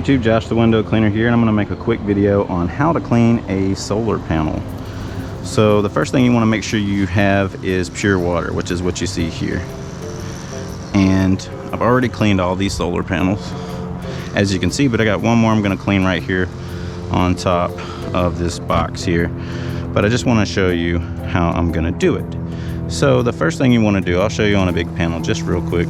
YouTube, Josh the window cleaner here, and I'm going to make a quick video on how to clean a solar panel. So the first thing you want to make sure you have is pure water, which is what you see here. And I've already cleaned all these solar panels, as you can see, but I got one more I'm going to clean right here on top of this box here. But I just want to show you how I'm going to do it. So the first thing you want to do, I'll show you on a big panel just real quick,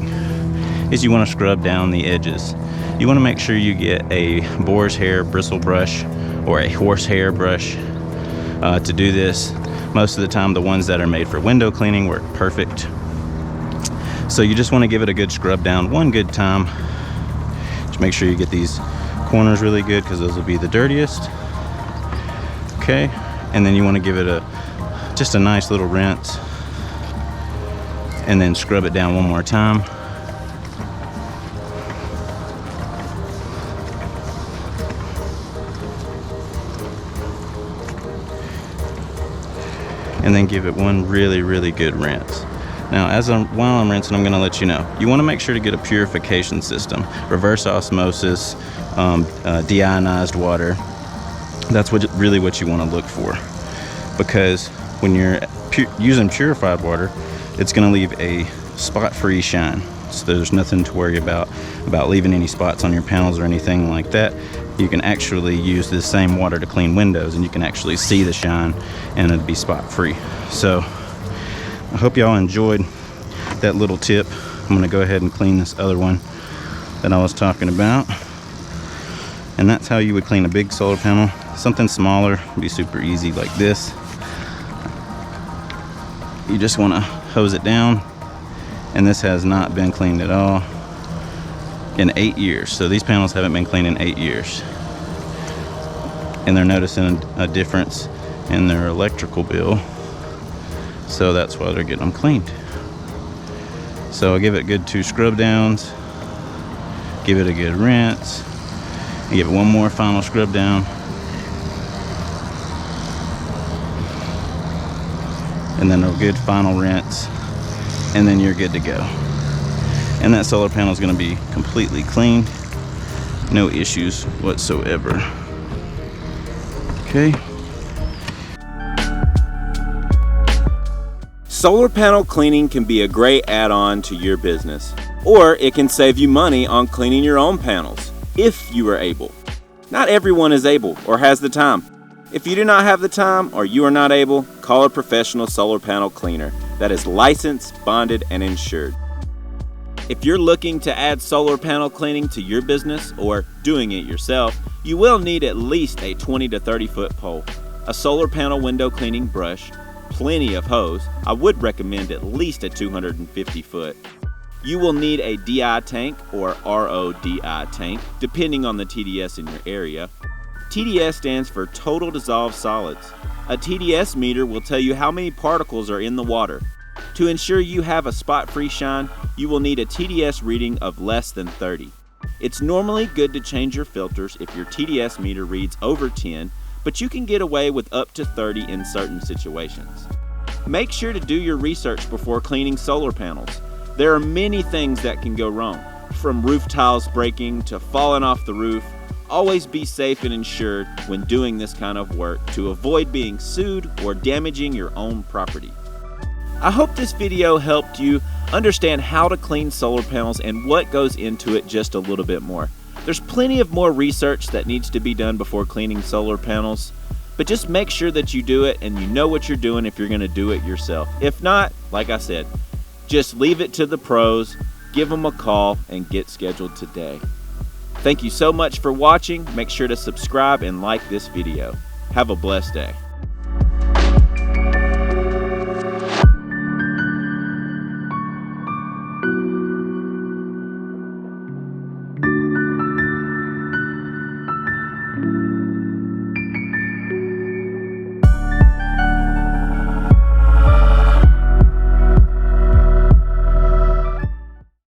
is you want to scrub down the edges. You want to make sure you get a boar's hair bristle brush or a horsehair brush to do this. Most of the time the ones that are made for window cleaning work perfect. So you just want to give it a good scrub down one good time. Just make sure you get these corners really good because those will be the dirtiest. Okay, and then you want to give it just a nice little rinse and then scrub it down one more time. And then give it one really good rinse. Now while I'm rinsing, I'm going to let you know, you want to make sure to get a purification system, reverse osmosis, deionized water. That's really what you want to look for, because when you're using purified water, it's going to leave a spot-free shine. So there's nothing to worry about leaving any spots on your panels or anything like that. You can actually use this same water to clean windows, and you can actually see the shine and it'll be spot free. So I hope y'all enjoyed that little tip. I'm going to go ahead and clean this other one that I was talking about. And that's how you would clean a big solar panel. Something smaller would be super easy like this. You just want to hose it down, and this has not been cleaned at all in 8 years. So these panels haven't been cleaned in 8 years, and they're noticing a difference in their electrical bill, so that's why they're getting them cleaned. So I'll give it good 2 scrub downs, give it a good rinse, and give it one more final scrub down, and then a good final rinse, and then you're good to go. And that solar panel is going to be completely cleaned, no issues whatsoever. Okay. Solar panel cleaning can be a great add-on to your business, or it can save you money on cleaning your own panels, if you are able. Not everyone is able or has the time. If you do not have the time or you are not able, call a professional solar panel cleaner that is licensed, bonded, and insured. If you're looking to add solar panel cleaning to your business or doing it yourself, you will need at least a 20 to 30 foot pole, a solar panel window cleaning brush, plenty of hose. I would recommend at least a 250 foot. You will need a DI tank or RODI tank, depending on the TDS in your area. TDS stands for Total Dissolved Solids. A TDS meter will tell you how many particles are in the water. To ensure you have a spot-free shine, you will need a TDS reading of less than 30. It's normally good to change your filters if your TDS meter reads over 10, but you can get away with up to 30 in certain situations. Make sure to do your research before cleaning solar panels. There are many things that can go wrong, from roof tiles breaking to falling off the roof. Always be safe and insured when doing this kind of work to avoid being sued or damaging your own property. I hope this video helped you understand how to clean solar panels and what goes into it just a little bit more. There's plenty of more research that needs to be done before cleaning solar panels, but just make sure that you do it and you know what you're doing if you're going to do it yourself. If not, like I said, just leave it to the pros, give them a call, and get scheduled today. Thank you so much for watching. Make sure to subscribe and like this video. Have a blessed day.